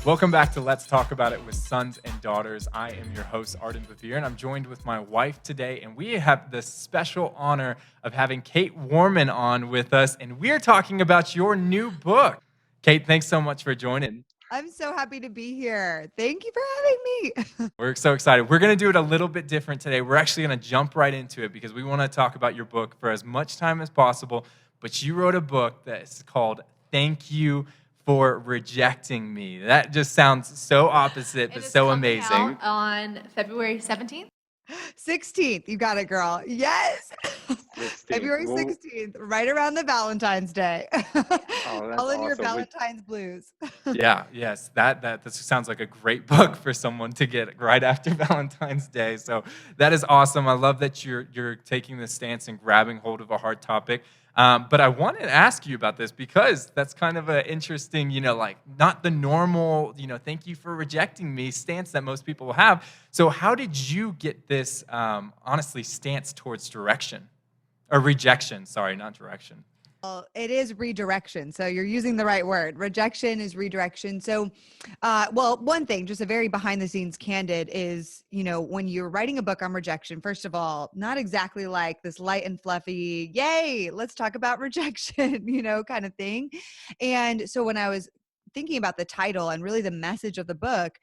Welcome back to Let's Talk About It with Sons and Daughters. I am your host, Arden Bavir, and I'm joined with my wife today, and we have the special honor of having Kait Warman on with us, and we're talking about your new book. Kait, thanks so much for joining. I'm so happy to be here. Thank you for having me. We're so excited. We're going to do it a little bit different today. We're actually going to jump right into it because we want to talk about your book for as much time as possible, but you wrote a book that's called Thank You for Rejecting Me. That just sounds so opposite, but so amazing. Out on February 17th. 16th. You got it, girl. Yes. 16th. February 16th, right around the Valentine's Day. Oh, All in your awesome. Valentine's blues. Yes, that sounds like a great book for someone to get right after Valentine's Day. So that is awesome. I love that you're taking this stance and grabbing hold of a hard topic. But I wanted to ask you about this because that's kind of an interesting, like not the normal, thank you for rejecting me stance that most people have. So how did you get this, honestly, stance towards direction or rejection? Sorry, not direction. Well, it is redirection. So you're using the right word. Rejection is redirection. So, one thing, just a very behind the scenes candid is, when you're writing a book on rejection, first of all, not exactly like this light and fluffy, yay, let's talk about rejection, kind of thing. And so when I was thinking about the title and really the message of the book,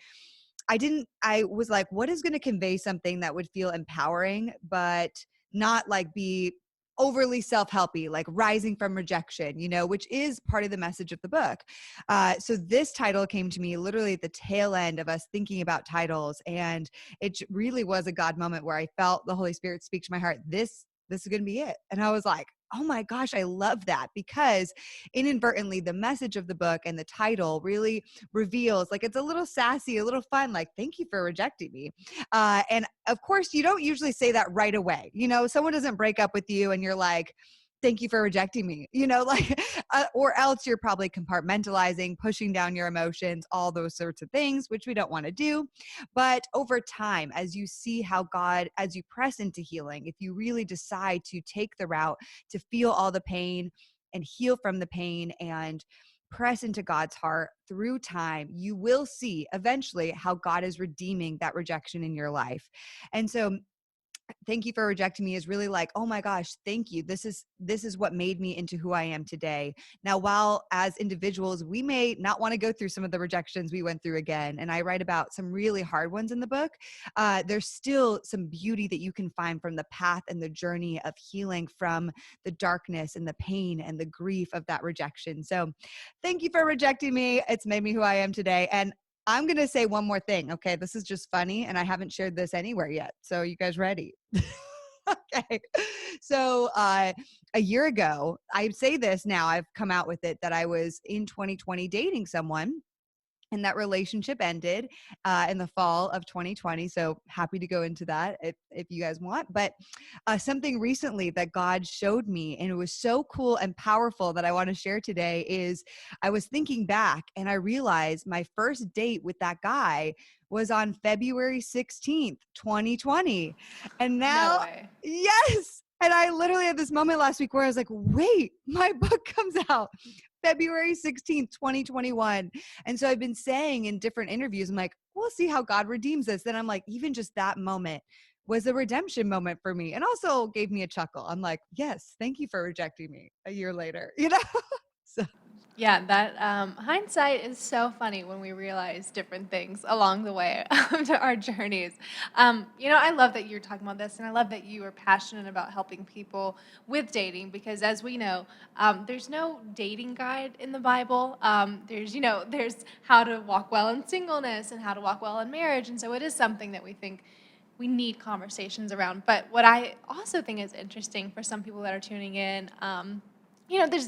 I was like, what is going to convey something that would feel empowering, but not like be overly self-helpy, like rising from rejection, which is part of the message of the book. So this title came to me literally at the tail end of us thinking about titles. And it really was a God moment where I felt the Holy Spirit speak to my heart. This is going to be it. And I was like, oh my gosh, I love that, because inadvertently the message of the book and the title really reveals, like, it's a little sassy, a little fun, like, thank you for rejecting me. And of course, you don't usually say that right away. Someone doesn't break up with you and you're like, thank you for rejecting me, or else you're probably compartmentalizing, pushing down your emotions, all those sorts of things, which we don't want to do. But over time, as you see how God, as you press into healing, if you really decide to take the route to feel all the pain and heal from the pain and press into God's heart through time, you will see eventually how God is redeeming that rejection in your life. And so thank you for rejecting me is really like, oh my gosh, thank you. This is what made me into who I am today. Now, while as individuals, we may not want to go through some of the rejections we went through again, and I write about some really hard ones in the book, there's still some beauty that you can find from the path and the journey of healing from the darkness and the pain and the grief of that rejection. So thank you for rejecting me. It's made me who I am today. And I'm going to say one more thing. Okay. This is just funny, and I haven't shared this anywhere yet. So you guys ready? Okay. So a year ago, I say this now, I've come out with it, that I was in 2020 dating someone. And that relationship ended in the fall of 2020. So happy to go into that if you guys want. But something recently that God showed me, and it was so cool and powerful that I want to share today, is I was thinking back and I realized my first date with that guy was on February 16th, 2020. And now, No way. yes. And I literally had this moment last week where I was like, wait, my book comes out February 16th, 2021. And so I've been saying in different interviews, I'm like, we'll see how God redeems this. Then I'm like, even just that moment was a redemption moment for me, and also gave me a chuckle. I'm like, yes, thank you for rejecting me a year later, So Yeah, that hindsight is so funny when we realize different things along the way to our journeys. I love that you're talking about this, and I love that you are passionate about helping people with dating, because as we know, there's no dating guide in the Bible. There's how to walk well in singleness and how to walk well in marriage, and so it is something that we think we need conversations around. But what I also think is interesting for some people that are tuning in,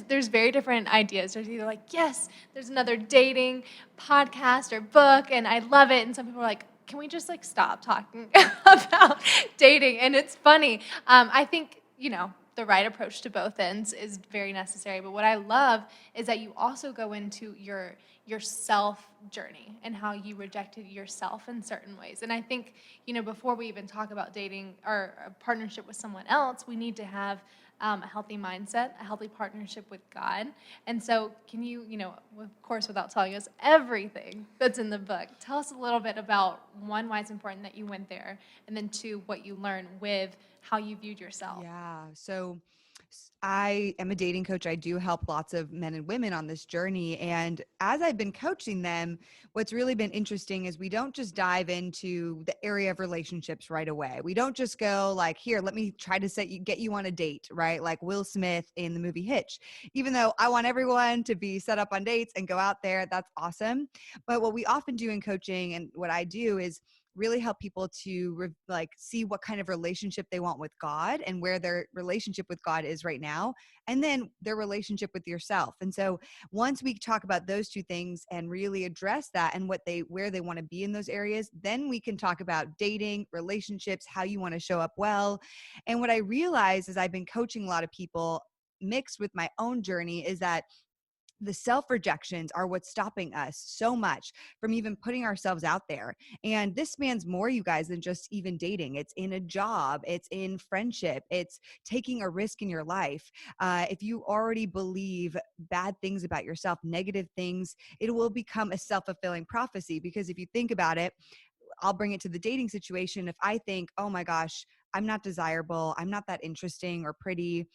there's very different ideas. There's either like, yes, there's another dating podcast or book, and I love it. And some people are like, can we just like stop talking about dating? And it's funny. I think, the right approach to both ends is very necessary. But what I love is that you also go into your self journey and how you rejected yourself in certain ways. And I think, before we even talk about dating or a partnership with someone else, we need to have a healthy mindset, a healthy partnership with God. And so can you, of course, without telling us everything that's in the book, tell us a little bit about, one, why it's important that you went there, and then two, what you learned with how you viewed yourself. Yeah. So I am a dating coach. I do help lots of men and women on this journey. And as I've been coaching them, what's really been interesting is we don't just dive into the area of relationships right away. We don't just go like, here, let me try to get you on a date, right? Like Will Smith in the movie Hitch. Even though I want everyone to be set up on dates and go out there, that's awesome. But what we often do in coaching and what I do is really help people to see what kind of relationship they want with God and where their relationship with God is right now, and then their relationship with yourself. And so once we talk about those two things and really address that and where they want to be in those areas, then we can talk about dating, relationships, how you want to show up well. And what I realize as I've been coaching a lot of people mixed with my own journey is that the self-rejections are what's stopping us so much from even putting ourselves out there. And this spans more, you guys, than just even dating. It's in a job, it's in friendship, it's taking a risk in your life. If you already believe bad things about yourself, negative things, it will become a self-fulfilling prophecy. Because if you think about it, I'll bring it to the dating situation. If I think, oh my gosh, I'm not desirable, I'm not that interesting or pretty,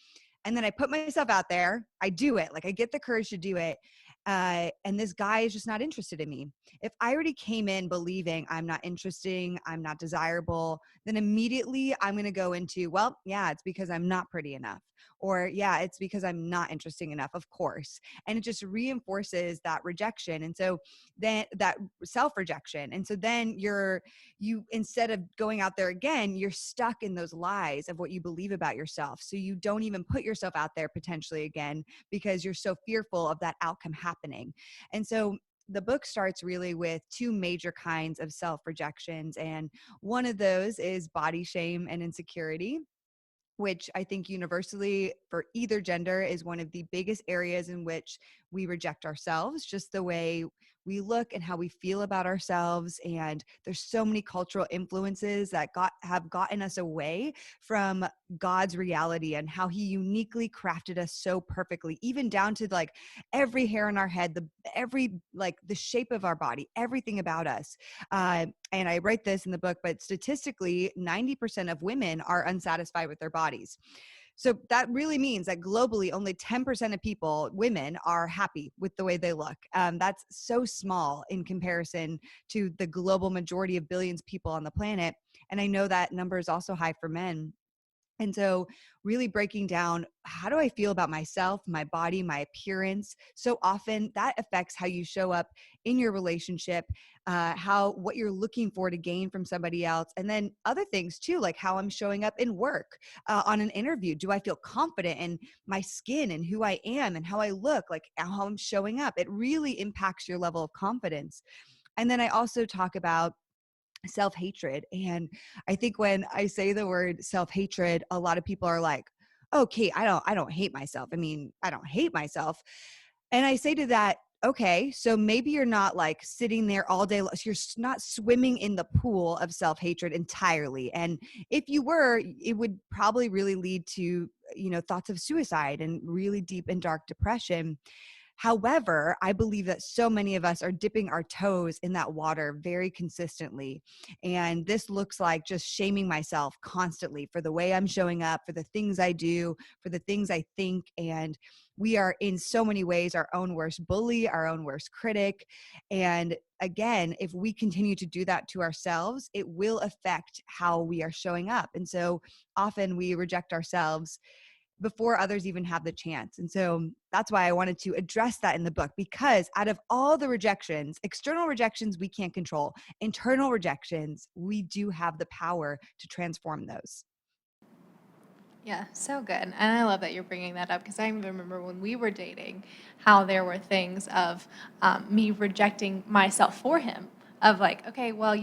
and then I put myself out there, I do it, like I get the courage to do it, and this guy is just not interested in me. If I already came in believing I'm not interesting, I'm not desirable, then immediately I'm going to go into, well, yeah, it's because I'm not pretty enough, or yeah, it's because I'm not interesting enough, of course. And it just reinforces that rejection. And so then that self-rejection. And so then you instead of going out there again, you're stuck in those lies of what you believe about yourself. So you don't even put yourself out there potentially again because you're so fearful of that outcome happening. And so the book starts really with two major kinds of self-rejections. And one of those is body shame and insecurity, which I think universally for either gender is one of the biggest areas in which we reject ourselves, just the way we look and how we feel about ourselves. And there's so many cultural influences that have gotten us away from God's reality and how he uniquely crafted us so perfectly, even down to like every hair on our head, the shape of our body, everything about us. And I write this in the book, but statistically, 90% of women are unsatisfied with their bodies. So that really means that globally, only 10% of women, are happy with the way they look. That's so small in comparison to the global majority of billions of people on the planet. And I know that number is also high for men. And so really breaking down, how do I feel about myself, my body, my appearance? So often that affects how you show up in your relationship, what you're looking for to gain from somebody else. And then other things too, like how I'm showing up in work, on an interview. Do I feel confident in my skin and who I am and how I look, like how I'm showing up? It really impacts your level of confidence. And then I also talk about self-hatred. And I think when I say the word self-hatred, a lot of people are like, okay, I don't hate myself. I mean, I don't hate myself. And I say to that, okay, so maybe you're not like sitting there all day. You're not swimming in the pool of self-hatred entirely. And if you were, it would probably really lead to, thoughts of suicide and really deep and dark depression. However, I believe that so many of us are dipping our toes in that water very consistently. And this looks like just shaming myself constantly for the way I'm showing up, for the things I do, for the things I think. And we are in so many ways our own worst bully, our own worst critic. And again, if we continue to do that to ourselves, it will affect how we are showing up. And so often we reject ourselves before others even have the chance. And so that's why I wanted to address that in the book, because out of all the rejections, external rejections we can't control, internal rejections, we do have the power to transform those. Yeah, so good. And I love that you're bringing that up because I remember when we were dating, how there were things of me rejecting myself for him, of like, okay, well,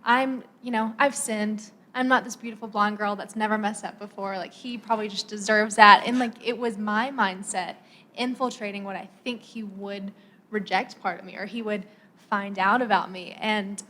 I've sinned. I'm not this beautiful blonde girl that's never messed up before. Like, he probably just deserves that. And like, it was my mindset infiltrating what I think he would reject part of me or he would find out about me. And,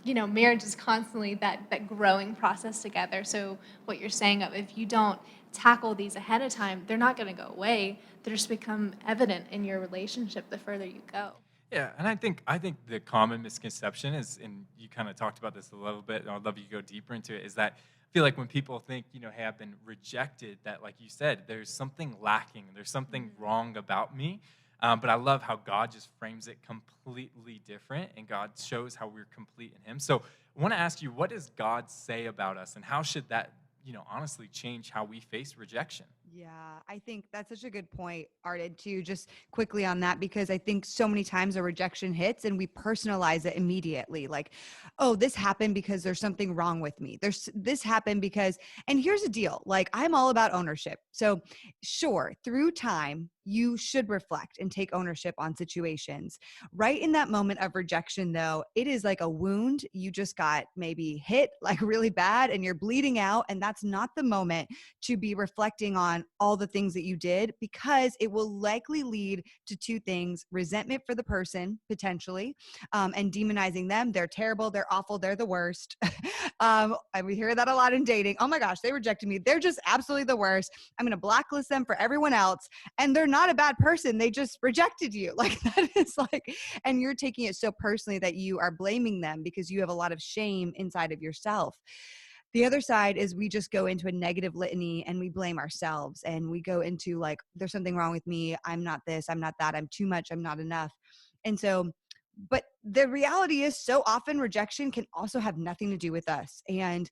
marriage is constantly that growing process together. So what you're saying of if you don't tackle these ahead of time, they're not going to go away. They just become evident in your relationship the further you go. Yeah, and I think the common misconception is, and you kind of talked about this a little bit, and I'd love you to go deeper into it, is that I feel like when people think, hey, I've been rejected, that, like you said, there's something lacking, there's something wrong about me. But I love how God just frames it completely different, and God shows how we're complete in Him. So I want to ask you, what does God say about us, and how should that, honestly change how we face rejection? Yeah, I think that's such a good point, Arden, too, just quickly on that, because I think so many times a rejection hits and we personalize it immediately. Like, oh, this happened because there's something wrong with me. This happened because, and here's the deal, like, I'm all about ownership. So, sure, through time, you should reflect and take ownership on situations. Right in that moment of rejection, though, it is like a wound. You just got maybe hit like really bad and you're bleeding out. And that's not the moment to be reflecting on all the things that you did, because it will likely lead to two things: resentment for the person, potentially, and demonizing them. They're terrible, they're awful, they're the worst. And we hear that a lot in dating. Oh my gosh, they rejected me. They're just absolutely the worst. I'm going to blacklist them for everyone else. And they're not a bad person. They just rejected you. Like, that is like, and you're taking it so personally that you are blaming them because you have a lot of shame inside of yourself. The other side is we just go into a negative litany and we blame ourselves, and we go into like, there's something wrong with me. I'm not this, I'm not that, I'm too much, I'm not enough. And so, but the reality is, so often rejection can also have nothing to do with us. And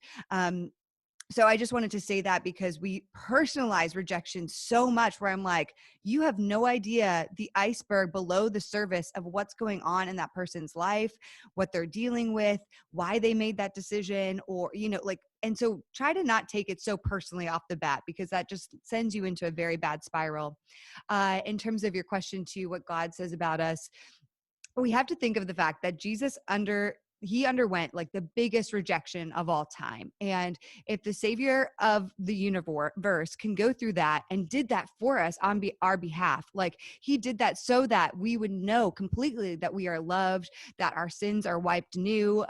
so I just wanted to say that, because we personalize rejection so much, where I'm like, you have no idea the iceberg below the surface of what's going on in that person's life, what they're dealing with, why they made that decision, or, like, and so try to not take it so personally off the bat, because that just sends you into a very bad spiral. In terms of your question to what God says about us, we have to think of the fact that he underwent like the biggest rejection of all time. And if the savior of the universe can go through that and did that for us on our behalf, like, he did that so that we would know completely that we are loved, that our sins are wiped new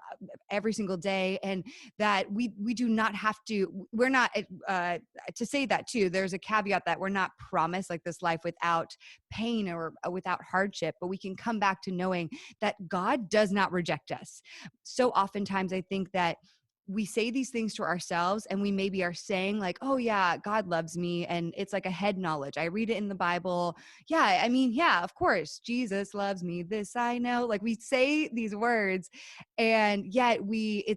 every single day, and that we do not have to, we're not, to say that too, there's a caveat that we're not promised like this life without pain or without hardship, but we can come back to knowing that God does not reject us. So oftentimes I think that we say these things to ourselves, and we maybe are saying like, oh yeah, God loves me. And it's like a head knowledge. I read it in the Bible. Yeah, I mean, yeah, of course, Jesus loves me. This I know. Like, we say these words, and yet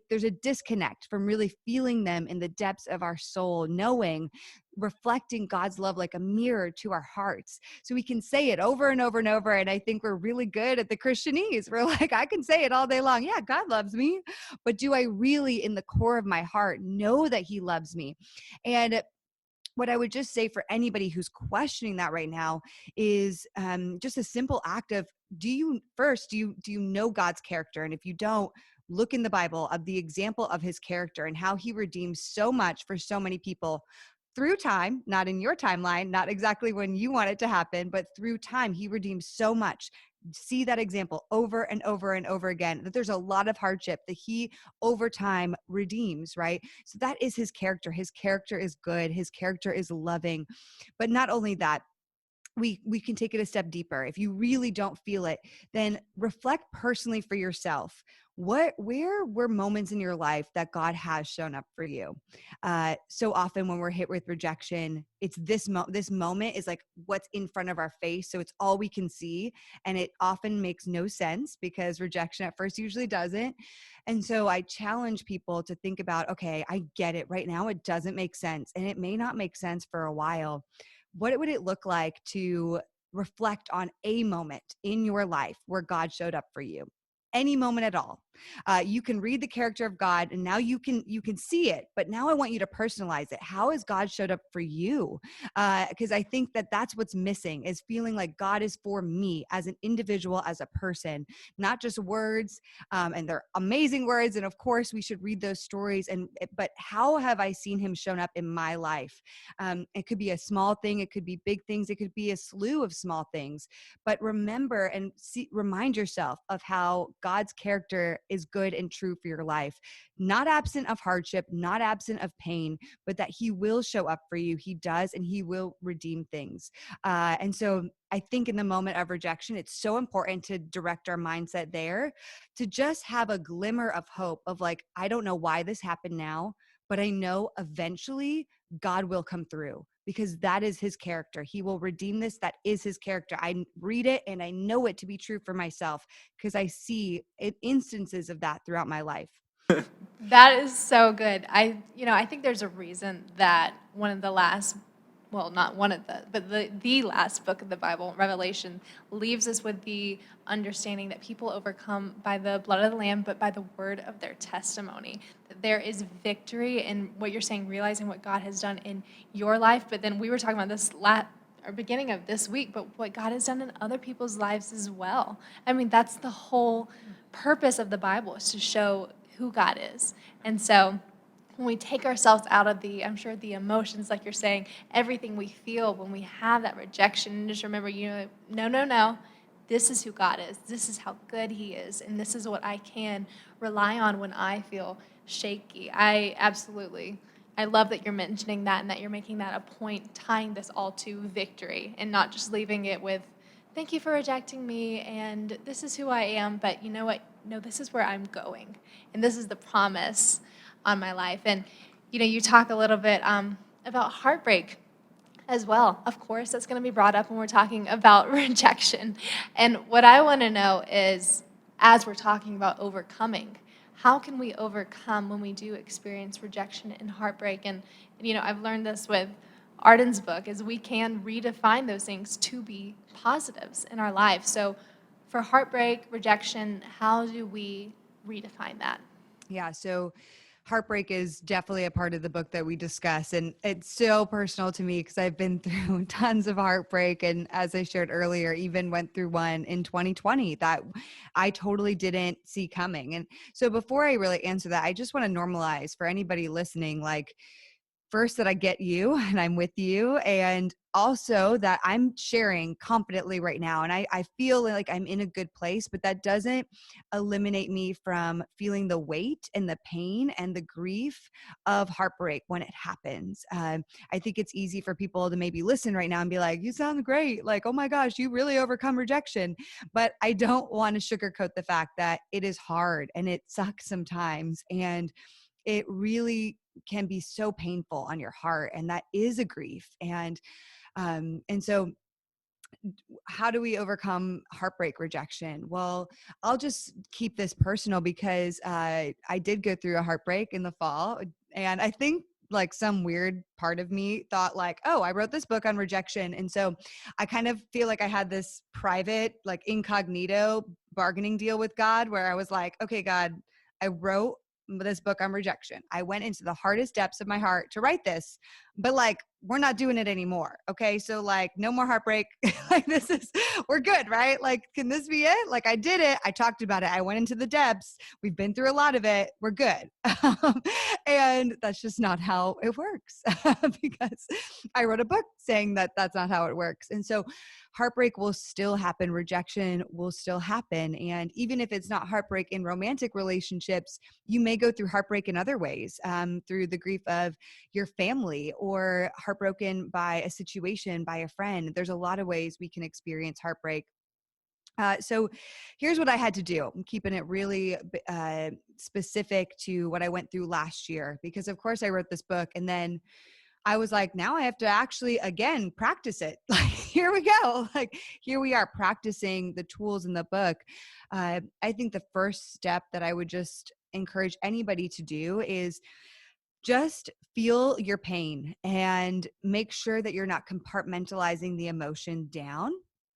there's a disconnect from really feeling them in the depths of our soul, knowing, reflecting God's love like a mirror to our hearts. So we can say it over and over and over. And I think we're really good at the Christianese. We're like, I can say it all day long. Yeah, God loves me. But do I really, in the core of my heart, know that He loves me? And what I would just say for anybody who's questioning that right now is just a simple act of, do you know God's character? And if you don't, look in the Bible of the example of His character and how He redeems so much for so many people through time, not in your timeline, not exactly when you want it to happen, but through time. He redeems so much. See that example over and over and over again, that there's a lot of hardship that He over time redeems, right? So that is His character. His character is good. His character is loving. But not only that, we can take it a step deeper. If you really don't feel it, then reflect personally for yourself. Where were moments in your life that God has shown up for you? So often when we're hit with rejection, it's this moment is like what's in front of our face. So it's all we can see. And it often makes no sense, because rejection at first usually doesn't. And so I challenge people to think about, okay, I get it right now. It doesn't make sense. And it may not make sense for a while. What would it look like to reflect on a moment in your life where God showed up for you? Any moment at all. You can read the character of God, and now you can see it. But now I want you to personalize it. How has God showed up for you? Because I think that that's what's missing, is feeling like God is for me as an individual, as a person, not just words. And they're amazing words, and of course we should read those stories. But how have I seen Him shown up in my life? It could be a small thing. It could be big things. It could be a slew of small things. But remember and remind yourself of how God's character is good and true for your life, not absent of hardship, not absent of pain, but that he will show up for you. He does, and he will redeem things. And so I think in the moment of rejection, it's so important to direct our mindset there, to just have a glimmer of hope of like, I don't know why this happened now, but I know eventually God will come through, because that is his character. He will redeem this. That is his character. I read it and I know it to be true for myself, because I see instances of that throughout my life. That is so good. I think there's a reason that one of the last, well, not one of but the last book of the Bible, Revelation, leaves us with the understanding that people overcome by the blood of the Lamb, but by the word of their testimony. That there is victory in what you're saying, realizing what God has done in your life. But then we were talking about this or beginning of this week, but what God has done in other people's lives as well. I mean, that's the whole purpose of the Bible, is to show who God is. And so when we take ourselves out of I'm sure the emotions, like you're saying, everything we feel when we have that rejection, and just remember, no, this is who God is. This is how good he is. And this is what I can rely on when I feel shaky. I love that you're mentioning that, and that you're making that a point, tying this all to victory and not just leaving it with, thank you for rejecting me, and this is who I am, but you know what? No, this is where I'm going, and this is the promise on my life. And, you talk a little bit about heartbreak as well. Of course, that's going to be brought up when we're talking about rejection. And what I want to know is, as we're talking about overcoming, how can we overcome when we do experience rejection and heartbreak? And I've learned this with Arden's book, is we can redefine those things to be positives in our life. So for heartbreak, rejection, how do we redefine that? Yeah. So heartbreak is definitely a part of the book that we discuss. And it's so personal to me because I've been through tons of heartbreak. And as I shared earlier, even went through one in 2020 that I totally didn't see coming. And so before I really answer that, I just want to normalize for anybody listening, like, first, that I get you and I'm with you, and also that I'm sharing confidently right now. And I feel like I'm in a good place, but that doesn't eliminate me from feeling the weight and the pain and the grief of heartbreak when it happens. I think it's easy for people to maybe listen right now and be like, you sound great. Like, oh my gosh, you really overcome rejection. But I don't want to sugarcoat the fact that it is hard and it sucks sometimes. And it really can be so painful on your heart, and that is a grief. And so how do we overcome heartbreak, rejection? Well, I'll just keep this personal because I did go through a heartbreak in the fall, and I think like some weird part of me thought like, oh, I wrote this book on rejection, and so I kind of feel like I had this private, like, incognito bargaining deal with God, where I was like, okay, God, I wrote this book on rejection. I went into the hardest depths of my heart to write this, but like, we're not doing it anymore. Okay. So like, no more heartbreak. Like, we're good, right? Like, can this be it? Like, I did it. I talked about it. I went into the depths. We've been through a lot of it. We're good. And that's just not how it works because I wrote a book saying that that's not how it works. And so heartbreak will still happen. Rejection will still happen. And even if it's not heartbreak in romantic relationships, you may go through heartbreak in other ways, through the grief of your family, or heartbroken by a situation, by a friend. There's a lot of ways we can experience heartbreak. So here's what I had to do. I'm keeping it really specific to what I went through last year, because of course I wrote this book, and then I was like, now I have to actually, again, practice it. Like, here we go. Like, here we are practicing the tools in the book. I think the first step that I would just encourage anybody to do is just feel your pain and make sure that you're not compartmentalizing the emotion down.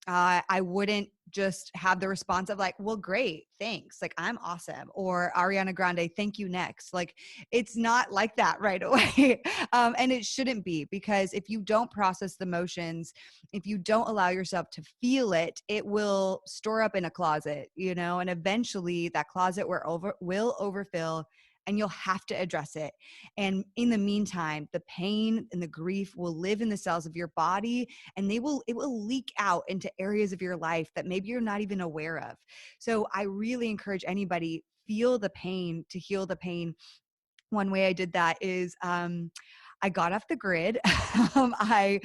I wouldn't just have the response of like, well, great, thanks. Like, I'm awesome. Or Ariana Grande, thank you, next. Like, it's not like that right away. And it shouldn't be, because if you don't process the emotions, if you don't allow yourself to feel it, it will store up in a closet, and eventually that closet will overfill, and you'll have to address it. And in the meantime, the pain and the grief will live in the cells of your body, and it will leak out into areas of your life that maybe you're not even aware of. So I really encourage anybody, feel the pain, to heal the pain. One way I did that is I got off the grid. I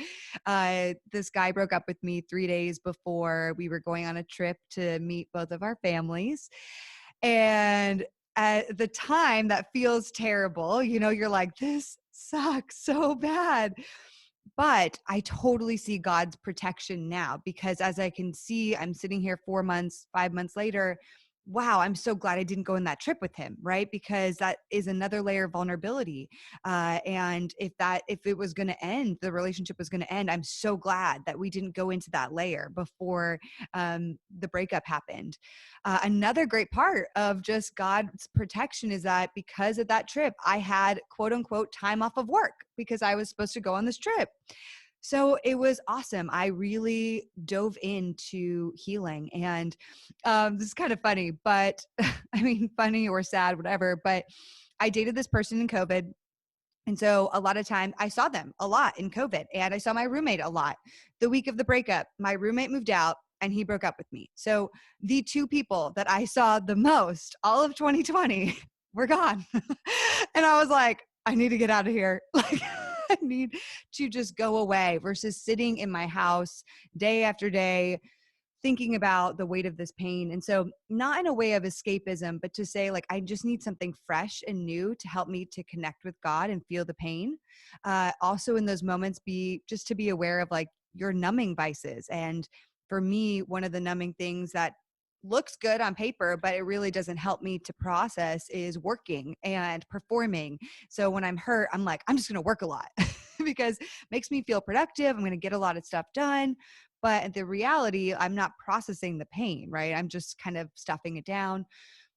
This guy broke up with me 3 days before we were going on a trip to meet both of our families, and at the time that feels terrible. You're like, this sucks so bad. But I totally see God's protection now, because as I can see, I'm sitting here 4 months, 5 months later. Wow, I'm so glad I didn't go on that trip with him, right? Because that is another layer of vulnerability. And if it was going to end, the relationship was going to end. I'm so glad that we didn't go into that layer before the breakup happened. Another great part of just God's protection is that because of that trip, I had quote unquote time off of work because I was supposed to go on this trip. So it was awesome. I really dove into healing. And this is kind of funny, but I mean, funny or sad, whatever. But I dated this person in COVID. And so a lot of time I saw them a lot in COVID, and I saw my roommate a lot. The week of the breakup, my roommate moved out and he broke up with me. So the two people that I saw the most all of 2020 were gone. And I was like, I need to get out of here. Like, I need to just go away versus sitting in my house day after day thinking about the weight of this pain. And so, not in a way of escapism, but to say, like, I just need something fresh and new to help me to connect with God and feel the pain. Also, in those moments, to be aware of like your numbing vices. And for me, one of the numbing things that looks good on paper, but it really doesn't help me to process is working and performing. So when I'm hurt, I'm like, I'm just going to work a lot because it makes me feel productive. I'm going to get a lot of stuff done. But the reality, I'm not processing the pain, right? I'm just kind of stuffing it down.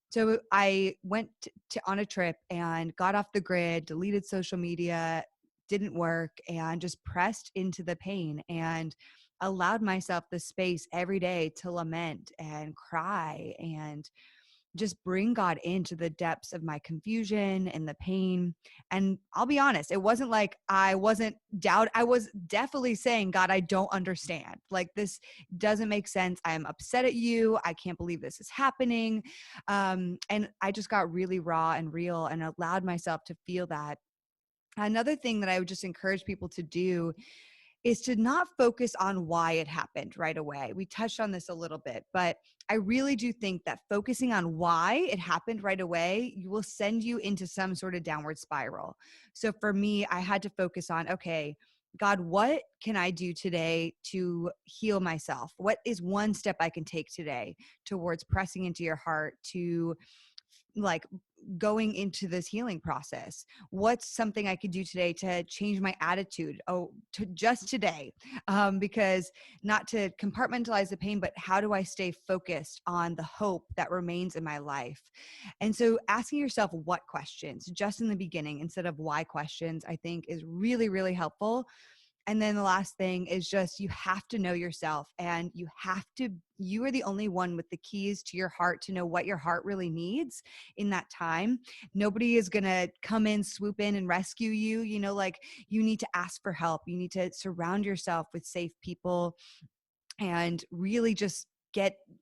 So I went on a trip and got off the grid, deleted social media, didn't work, and just pressed into the pain and allowed myself the space every day to lament and cry and just bring God into the depths of my confusion and the pain. And I'll be honest, it wasn't like I wasn't doubt. I was definitely saying, God, I don't understand. Like, this doesn't make sense. I'm upset at you. I can't believe this is happening. And I just got really raw and real and allowed myself to feel that. Another thing that I would just encourage people to do is to not focus on why it happened right away. We touched on this a little bit, but I really do think that focusing on why it happened right away, you will send you into some sort of downward spiral. So for me, I had to focus on, okay, God, what can I do today to heal myself? What is one step I can take today towards pressing into your heart to like going into this healing process? What's something I could do today to change my attitude? To just today, because not to compartmentalize the pain, but how do I stay focused on the hope that remains in my life? And so asking yourself what questions just in the beginning instead of why questions, I think is really, really helpful. And then the last thing is just, you have to know yourself, and you are the only one with the keys to your heart to know what your heart really needs in that time. Nobody is going to come in, swoop in and rescue you. Like, you need to ask for help. You need to surround yourself with safe people and really just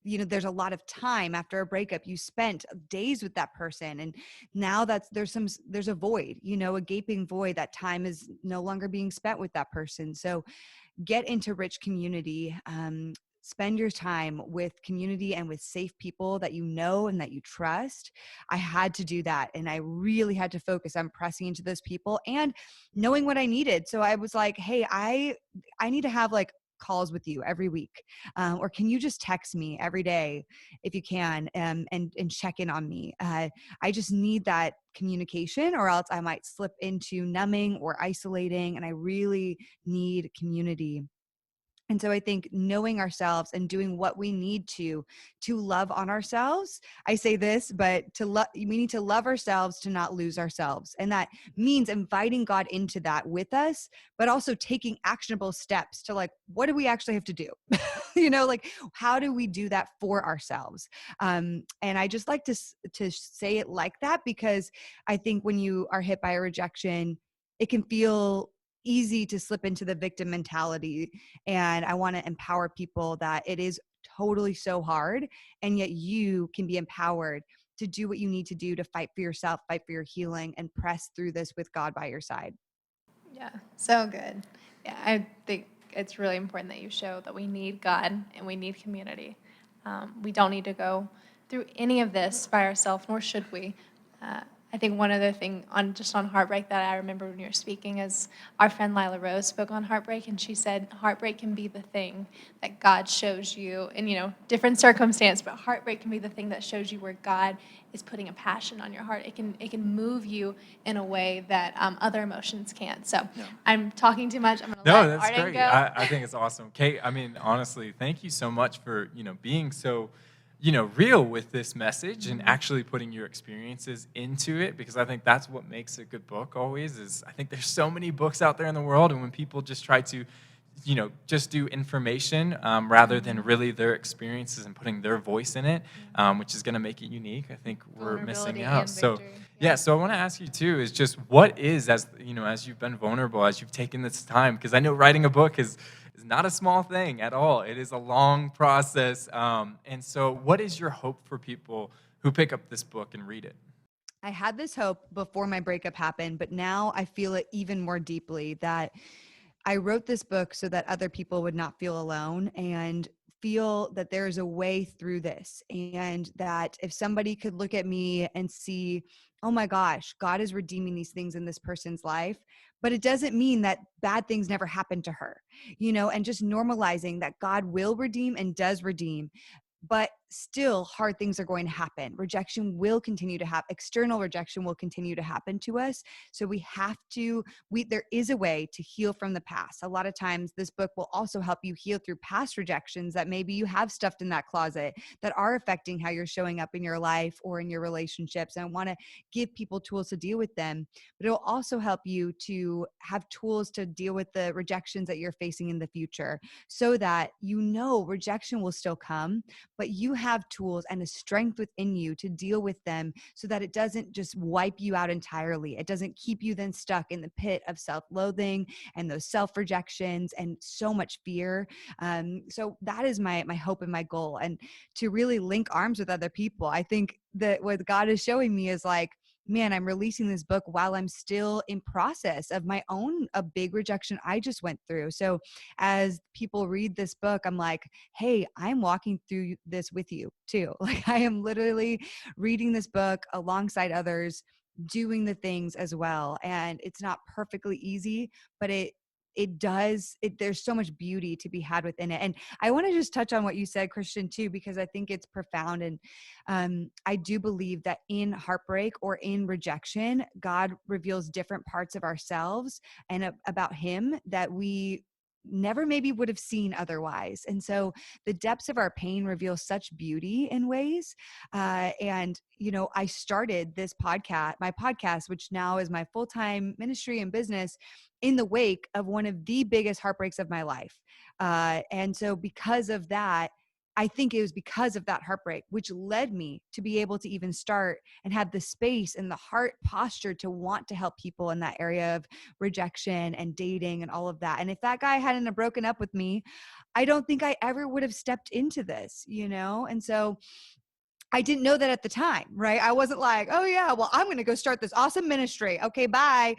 there's a lot of time after a breakup. You spent days with that person, and now there's a void, a gaping void. That time is no longer being spent with that person. So get into rich community. Spend your time with community and with safe people that you know and that you trust. I had to do that, and I really had to focus on pressing into those people and knowing what I needed. So I was like, hey, I need to have like calls with you every week, or can you just text me every day if you can, and check in on me. I just need that communication, or else I might slip into numbing or isolating, and I really need community. And so I think knowing ourselves and doing what we need to love on ourselves. I say this, but we need to love ourselves to not lose ourselves. And that means inviting God into that with us, but also taking actionable steps to like, what do we actually have to do? Like, how do we do that for ourselves? And I just like to say it like that, because I think when you are hit by a rejection, it can feel easy to slip into the victim mentality. And I want to empower people that it is totally so hard, and yet you can be empowered to do what you need to do to fight for yourself, fight for your healing, and press through this with God by your side. Yeah, so good. Yeah, I think it's really important that you show that we need God and we need community. We don't need to go through any of this by ourselves, nor should we. Uh, I think one other thing on heartbreak that I remember when you were speaking is our friend Lila Rose spoke on heartbreak, and she said heartbreak can be the thing that God shows you in different circumstance, but heartbreak can be the thing that shows you where God is putting a passion on your heart. It can move you in a way that other emotions can't. So Yeah. I'm talking too much. I'm gonna No, let that's Arden great. go. I think it's awesome. Kate, I mean, honestly, thank you so much for, being so, real with this message and actually putting your experiences into it, because I think that's what makes a good book always is I think there's so many books out there in the world, and when people just try to, just do information rather than really their experiences and putting their voice in it, which is going to make it unique, I think we're missing Vulnerability out. and So, victory. yeah, so I want to ask you too is just what is, as as you've been vulnerable, as you've taken this time, because I know writing a book is not a small thing at all. It is a long process. And so what is your hope for people who pick up this book and read it? I had this hope before my breakup happened, but now I feel it even more deeply that I wrote this book so that other people would not feel alone and feel that there's a way through this. And that if somebody could look at me and see, oh my gosh, God is redeeming these things in this person's life, but it doesn't mean that bad things never happen to her, and just normalizing that God will redeem and does redeem. But still, hard things are going to happen. Rejection will continue to happen. External rejection will continue to happen to us. So we have to, there is a way to heal from the past. A lot of times this book will also help you heal through past rejections that maybe you have stuffed in that closet that are affecting how you're showing up in your life or in your relationships. And I want to give people tools to deal with them, but it will also help you to have tools to deal with the rejections that you're facing in the future so that rejection will still come, but you have tools and a strength within you to deal with them so that it doesn't just wipe you out entirely. It doesn't keep you then stuck in the pit of self-loathing and those self-rejections and so much fear. So that is my hope and my goal, and to really link arms with other people. I think that what God is showing me is like, man, I'm releasing this book while I'm still in process of my own a big rejection I just went through. So as people read this book, I'm like, hey, I'm walking through this with you too. Like I am literally reading this book alongside others, doing the things as well. And it's not perfectly easy, but there's so much beauty to be had within it. And I want to just touch on what you said, Christian, too, because I think it's profound. And I do believe that in heartbreak or in rejection, God reveals different parts of ourselves and about him that we never maybe would have seen otherwise. And so the depths of our pain reveal such beauty in ways. I started my podcast, which now is my full-time ministry and business, in the wake of one of the biggest heartbreaks of my life. And so because of that, I think it was because of that heartbreak, which led me to be able to even start and have the space and the heart posture to want to help people in that area of rejection and dating and all of that. And if that guy hadn't have broken up with me, I don't think I ever would have stepped into this, And so I didn't know that at the time, right? I wasn't like, oh yeah, well, I'm going to go start this awesome ministry. Okay, bye.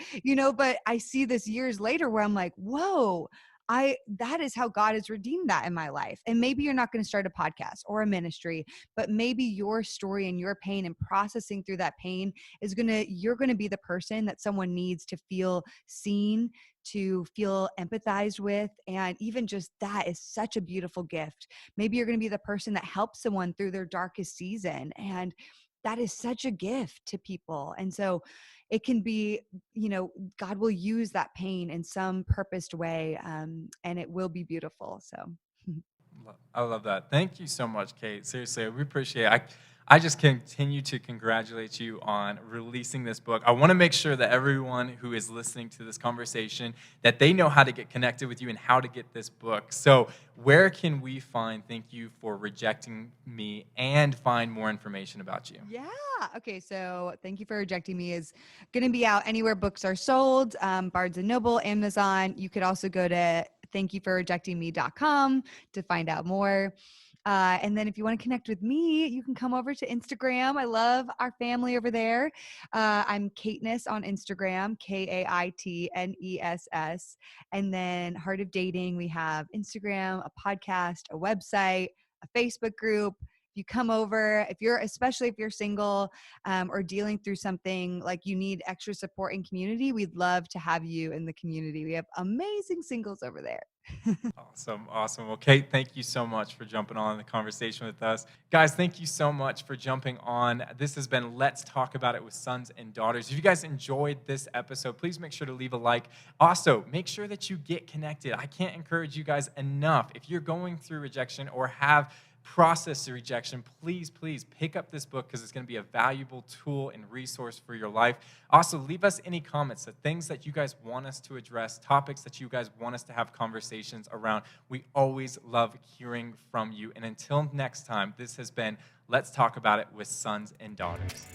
But I see this years later where I'm like, whoa, that is how God has redeemed that in my life. And maybe you're not going to start a podcast or a ministry, but maybe your story and your pain and processing through that pain you're going to be the person that someone needs to feel seen, to feel empathized with. And even just that is such a beautiful gift. Maybe you're going to be the person that helps someone through their darkest season. And that is such a gift to people. And so it can be, God will use that pain in some purposed way, and it will be beautiful. So I love that. Thank you so much, Kate. Seriously, we appreciate it. I just continue to congratulate you on releasing this book. I want to make sure that everyone who is listening to this conversation, that they know how to get connected with you and how to get this book. So where can we find Thank You for Rejecting Me and find more information about you? yeah. Okay. So Thank You for Rejecting Me is going to be out anywhere books are sold, Barnes & Noble, Amazon. You could also go to thankyouforrejectingme.com to find out more. And then if you want to connect with me, you can come over to Instagram. I love our family over there. I'm Kaitness on Instagram, Kaitness. And then Heart of Dating, we have Instagram, a podcast, a website, a Facebook group. If you come over, especially if you're single or dealing through something like you need extra support and community, we'd love to have you in the community. We have amazing singles over there. Awesome, awesome. Well, Kate, thank you so much for jumping on the conversation with us. Guys, thank you so much for jumping on. This has been Let's Talk About It with Sons and Daughters. If you guys enjoyed this episode, please make sure to leave a like. Also, make sure that you get connected. I can't encourage you guys enough. If you're going through rejection or have process the rejection, please pick up this book because it's going to be a valuable tool and resource for your life. Also, leave us any comments, the things that you guys want us to address, topics that you guys want us to have conversations around. We always love hearing from you. And until next time, this has been Let's Talk About It with Sons and Daughters.